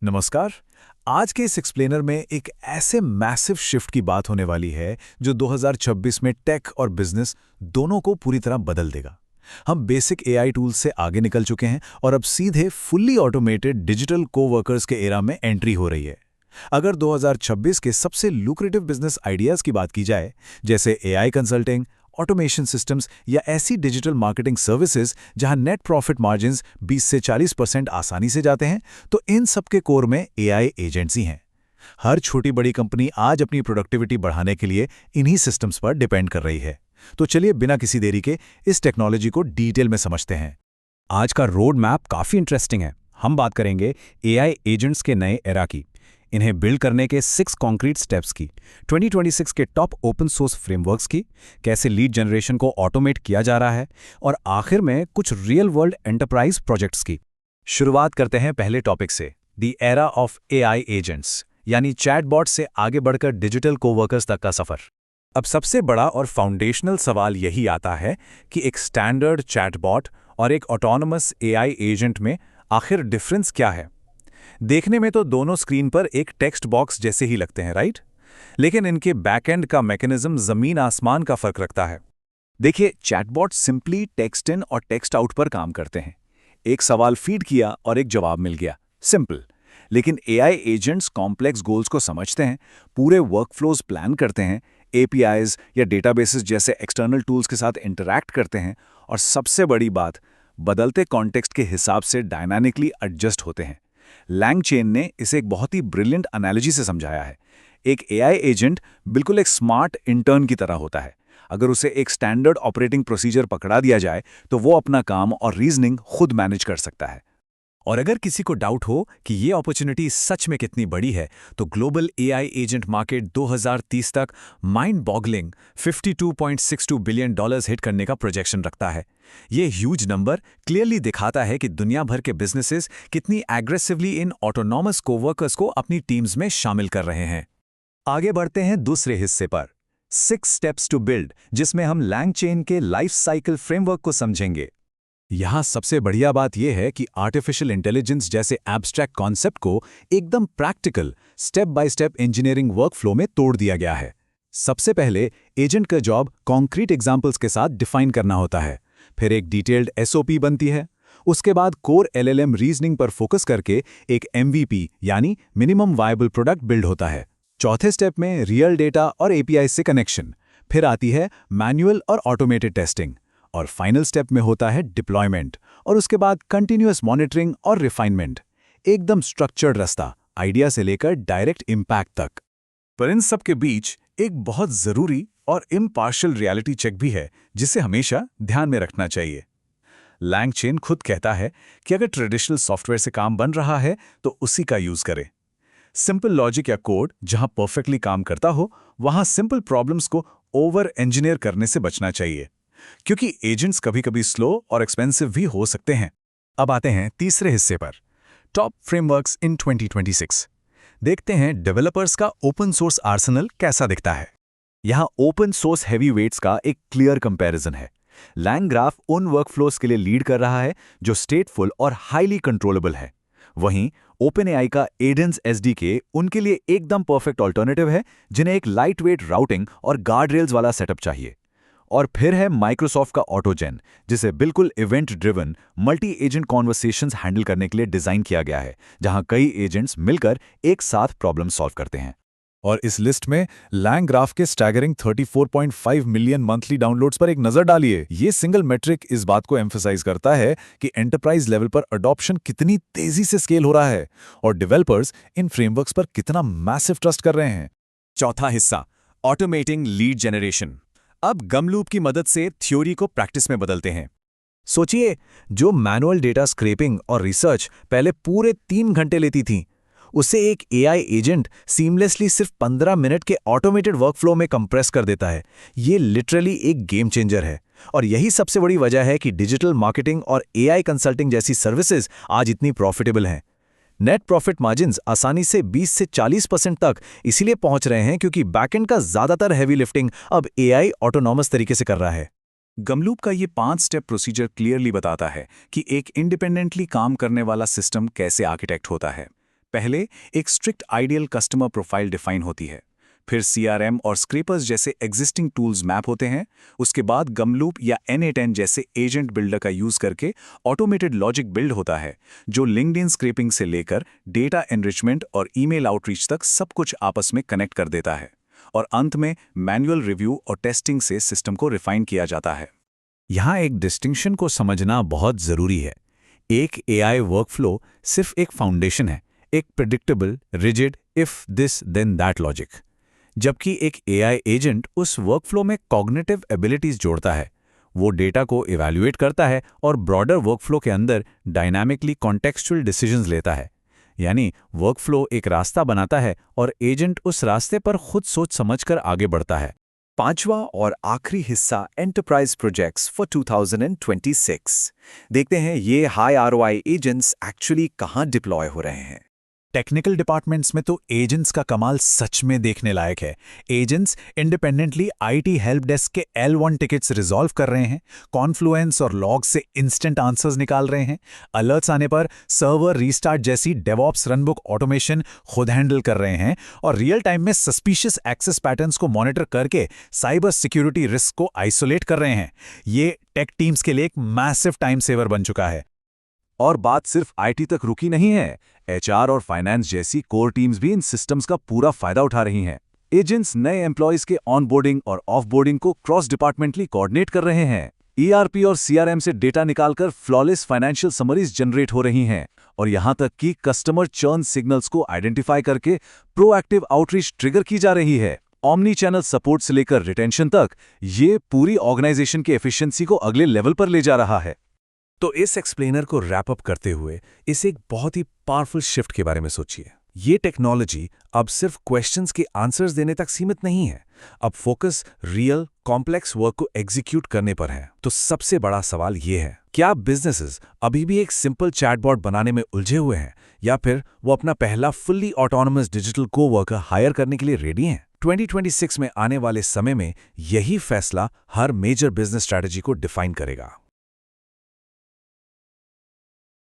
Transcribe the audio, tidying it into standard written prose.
नमस्कार। आज के इस एक्सप्लेनर में एक ऐसे मैसिव शिफ्ट की बात होने वाली है जो 2026 में टेक और बिजनेस दोनों को पूरी तरह बदल देगा। हम बेसिक एआई टूल्स से आगे निकल चुके हैं और अब सीधे फुल्ली ऑटोमेटेड डिजिटल कोवर्कर्स के एरा में एंट्री हो रही है। अगर 2026 के सबसे लुक्रेटिव बिजनेस आइडियाज की बात की जाए, जैसे एआई कंसल्टिंग, ऑटोमेशन सिस्टम्स या ऐसी डिजिटल मार्केटिंग सर्विसेज जहां नेट प्रॉफिट मार्जिन्स 20 से 40% आसानी से जाते हैं, तो इन सबके कोर में एआई एजेंट्स ही हैं। हर छोटी बड़ी कंपनी आज अपनी प्रोडक्टिविटी बढ़ाने के लिए इन्हीं सिस्टम्स पर डिपेंड कर रही है। तो चलिए बिना किसी देरी के इस टेक्नोलॉजी को डिटेल में समझते हैं। आज का रोड मैप काफी इंटरेस्टिंग है। हम बात करेंगे एआई एजेंट्स के नए एरा की, इन्हें बिल्ड करने के 6 कॉन्क्रीट स्टेप्स की, 2026 के टॉप ओपन सोर्स फ्रेमवर्क्स की, कैसे लीड जनरेशन को ऑटोमेट किया जा रहा है, और आखिर में कुछ रियल वर्ल्ड एंटरप्राइज प्रोजेक्ट्स की। शुरुआत करते हैं पहले टॉपिक से, the era of AI agents, यानी चैटबॉट से आगे बढ़कर डिजिटल कोवर्कर्स तक का सफर। अब सबसे बड़ा और फाउंडेशनल सवाल यही आता है कि एक स्टैंडर्ड चैटबॉट और एक ऑटोनमस एआई एजेंट में आखिर डिफरेंस क्या है। देखने में तो दोनों स्क्रीन पर एक टेक्स्ट बॉक्स जैसे ही लगते हैं, राइट? लेकिन इनके बैकएंड का मैकेनिज्म जमीन आसमान का फर्क रखता है। देखिए, चैटबॉट सिंपली टेक्स्ट इन और टेक्स्ट आउट पर काम करते हैं। एक सवाल फीड किया और एक जवाब मिल गया, सिंपल। लेकिन एआई एजेंट्स कॉम्प्लेक्स गोल्स को समझते हैं, पूरे वर्कफ्लोज प्लान करते हैं, एपीआईज या डेटाबेसेस जैसे एक्सटर्नल टूल्स के साथ इंटरैक्ट करते हैं, और सबसे बड़ी बात, बदलते कॉन्टेक्स्ट के हिसाब से डायनामिकली एडजस्ट होते हैं। लैंगचेन ने इसे एक बहुत ही ब्रिलियंट एनालॉजी से समझाया है। एक एआई एजेंट बिल्कुल एक स्मार्ट इंटर्न की तरह होता है। अगर उसे एक स्टैंडर्ड ऑपरेटिंग प्रोसीजर पकड़ा दिया जाए तो वो अपना काम और रीजनिंग खुद मैनेज कर सकता है। और अगर किसी को डाउट हो कि ये अपॉर्चुनिटी सच में कितनी बड़ी है, तो ग्लोबल एआई एजेंट मार्केट 2030 तक माइंड बॉगलिंग $52.62 बिलियन हिट करने का प्रोजेक्शन रखता है। ये ह्यूज नंबर क्लियरली दिखाता है कि दुनिया भर के बिजनेसेस कितनी एग्रेसिवली इन ऑटोनॉमस कोवर्कर्स को अपनी टीम्स में शामिल कर रहे हैं। आगे बढ़ते हैं दूसरे हिस्से पर, 6 स्टेप्स टू बिल्ड, जिसमें हम लैंगचेन के लाइफ साइकिल फ्रेमवर्क को समझेंगे। यहाँ सबसे बढ़िया बात यह है कि आर्टिफिशियल इंटेलिजेंस जैसे एब्स्ट्रैक्ट कॉन्सेप्ट को एकदम practical step by step engineering workflow में तोड़ दिया गया है। सबसे पहले एजेंट का जॉब कॉन्क्रीट एग्जाम्पल्स के साथ डिफाइन करना होता है, फिर एक डिटेल्ड एसओपी बनती है। उसके बाद कोर एलएलएम रीजनिंग पर फोकस करके एक एमवीपी यानी मिनिमम वायबल प्रोडक्ट बिल्ड होता है। चौथे स्टेप में रियल डेटा और एपीआई से कनेक्शन, फिर आती है मैनुअल और ऑटोमेटेड टेस्टिंग, और फाइनल स्टेप में होता है डिप्लॉयमेंट, और उसके बाद कंटिन्यूअस मॉनिटरिंग और रिफाइनमेंट। एकदम स्ट्रक्चर्ड रास्ता, आइडिया से लेकर डायरेक्ट इम्पैक्ट तक। पर इन सब के बीच एक बहुत जरूरी और इम्पार्शियल रियलिटी चेक भी है जिसे हमेशा ध्यान में रखना चाहिए। लैंगचेन खुद कहता है कि अगर ट्रेडिशनल सॉफ्टवेयर से काम बन रहा है तो उसी का यूज करें। सिंपल लॉजिक या कोड जहां परफेक्टली काम करता हो, वहां सिंपल प्रॉब्लम्स को ओवर इंजीनियर करने से बचना चाहिए, क्योंकि एजेंट्स कभी-कभी स्लो और एक्सपेंसिव भी हो सकते हैं। अब आते हैं तीसरे हिस्से पर, टॉप फ्रेमवर्क्स इन 2026। देखते हैं डेवलपर्स का ओपन सोर्स आर्सेनल कैसा दिखता है। यहाँ ओपन सोर्स हैवीवेट्स का एक क्लियर कंपैरिजन है। लैंगग्राफ उन वर्कफ्लोज के लिए लीड कर रहा है जो स्टेटफुल और हाईली कंट्रोलेबल है। वहीं ओपनएआई का एडेंस एसडीके उनके लिए एकदम परफेक्ट ऑल्टरनेटिव है, जिन्हें एक लाइट वेट राउटिंग और गार्ड रेल्स वाला सेटअप चाहिए। और फिर है माइक्रोसॉफ्ट का ऑटोजेन, जिसे बिल्कुल event driven multi agent conversations handle करने के लिए डिजाइन किया गया है, जहां कई एजेंट्स मिलकर एक साथ प्रॉब्लम सॉल्व करते हैं। और इस लिस्ट में लैंगग्राफ के स्टैगरिंग 34.5 मिलियन मंथली डाउनलोड्स पर एक नजर डालिए। ये सिंगल मेट्रिक इस बात को एम्फसाइज करता है कि एंटरप्राइज लेवल पर अडॉप्शन कितनी तेजी से स्केल हो रहा है और डेवलपर्स इन फ्रेमवर्क्स पर कितना मैसिव ट्रस्ट कर रहे हैं। चौथा हिस्सा, ऑटोमेटिंग लीड जनरेशन। अब गमलूप की मदद से थ्योरी को प्रैक्टिस में बदलते हैं। सोचिए, जो मैनुअल डेटा स्क्रैपिंग और रिसर्च पहले पूरे 3 घंटे लेती थी, उसे एक एआई एजेंट सीमलेसली सिर्फ 15 मिनट के ऑटोमेटेड वर्कफ्लो में कंप्रेस कर देता है। ये लिटरली एक गेम चेंजर है। और यही सबसे बड़ी वजह है कि डिजिटल मार्केटिंग और एआई कंसल्टिंग जैसी सर्विसेज आज इतनी प्रॉफिटेबल हैं। नेट प्रॉफिट मार्जिन्स आसानी से 20 से 40% तक इसीलिए पहुंच रहे हैं क्योंकि बैकएंड का ज्यादातर हैवी लिफ्टिंग अब एआई ऑटोनॉमस तरीके से कर रहा है। गमलूप का ये 5 स्टेप प्रोसीजर क्लियरली बताता है कि एक इंडिपेंडेंटली काम करने वाला सिस्टम कैसे आर्किटेक्ट होता है। पहले एक strict ideal customer profile define होती है, फिर CRM और स्क्रेपर्स जैसे एग्जिस्टिंग टूल्स मैप होते हैं, उसके बाद गमलूप या N8N जैसे एजेंट बिल्डर का यूज करके ऑटोमेटेड लॉजिक बिल्ड होता है, जो लिंक्डइन स्क्रैपिंग से लेकर डेटा एनरिचमेंट और ईमेल आउटरीच तक सब कुछ आपस में कनेक्ट कर देता है, और अंत में मैनुअल रिव्यू और टेस्टिंग से सिस्टम को रिफाइन किया जाता है। यहाँ एक डिस्टिंक्शन को समझना बहुत जरूरी है। एक AI वर्कफ्लो सिर्फ एक फाउंडेशन है, एक predictable, rigid, if this then that logic, जबकि एक AI एजेंट उस वर्कफ्लो में कॉग्निटिव एबिलिटीज जोड़ता है। वो डेटा को इवैल्यूएट करता है और ब्रॉडर वर्कफ्लो के अंदर डायनामिकली कॉन्टेक्सचुअल डिसीजंस लेता है। यानी वर्कफ्लो एक रास्ता बनाता है और एजेंट उस रास्ते पर खुद सोच समझकर आगे बढ़ता है। पांचवा और आखिरी हिस्सा एंटरप्राइज प्रोजेक्ट्स फॉर 2026। देखते हैं ये हाई ROI एजेंट्स एक्चुअली कहाँ डिप्लॉय हो रहे हैं। टेक्निकल डिपार्टमेंट्स में तो एजेंट्स का कमाल सच में देखने लायक है। Agents independently IT help desk के L1 टिकट्स रिजॉल्व कर रहे हैं, कॉन्फ्लुएंस और लॉग से इंस्टेंट आंसर्स निकाल रहे हैं, अलर्ट्स आने पर सर्वर रीस्टार्ट जैसी डेवऑप्स रनबुक ऑटोमेशन खुद हैंडल कर रहे हैं, और रियल टाइम में सस्पिशियस एक्सेस पैटर्न्स को मॉनिटर करके साइबर सिक्योरिटी रिस्क को आइसोलेट कर रहे हैं। ये टेक टीम्स के लिए एक मैसिव टाइम सेवर बन चुका है। और बात सिर्फ IT तक रुकी नहीं है, HR और फाइनेंस जैसी कोर टीम्स भी इन सिस्टम्स का पूरा फायदा उठा रही हैं। एजेंट्स नए एम्प्लॉयज के ऑनबोर्डिंग और ऑफबोर्डिंग को क्रॉस डिपार्टमेंटली कोऑर्डिनेट कर रहे हैं। ERP और CRM से डेटा निकालकर फ्लॉलेस फाइनेंशियल समरीज जनरेट हो रही हैं, और यहां तक कि कस्टमर चर्न सिग्नल्स को आइडेंटिफाई करके प्रोएक्टिव आउटरीच ट्रिगर की जा रही है। ऑमनी चैनल सपोर्ट से लेकर रिटेंशन तक, ये पूरी ऑर्गेनाइजेशन की एफिशिएंसी को अगले लेवल पर ले जा रहा है। तो इस एक्सप्लेनर को रैप अप करते हुए इस एक बहुत ही पावरफुल शिफ्ट के बारे में सोचिए। ये टेक्नोलॉजी अब सिर्फ क्वेश्चंस के आंसर्स देने तक सीमित नहीं है, अब फोकस रियल कॉम्प्लेक्स वर्क को एग्जीक्यूट करने पर है। तो सबसे बड़ा सवाल ये है, क्या बिजनेसेस अभी भी एक सिंपल चैटबॉट बनाने में उलझे हुए हैं, या फिर वो अपना पहला fully autonomous digital coworker hire करने के लिए रेडी हैं? 2026 में आने वाले समय में यही फैसला हर मेजर बिजनेस स्ट्रैटेजी को डिफाइन करेगा।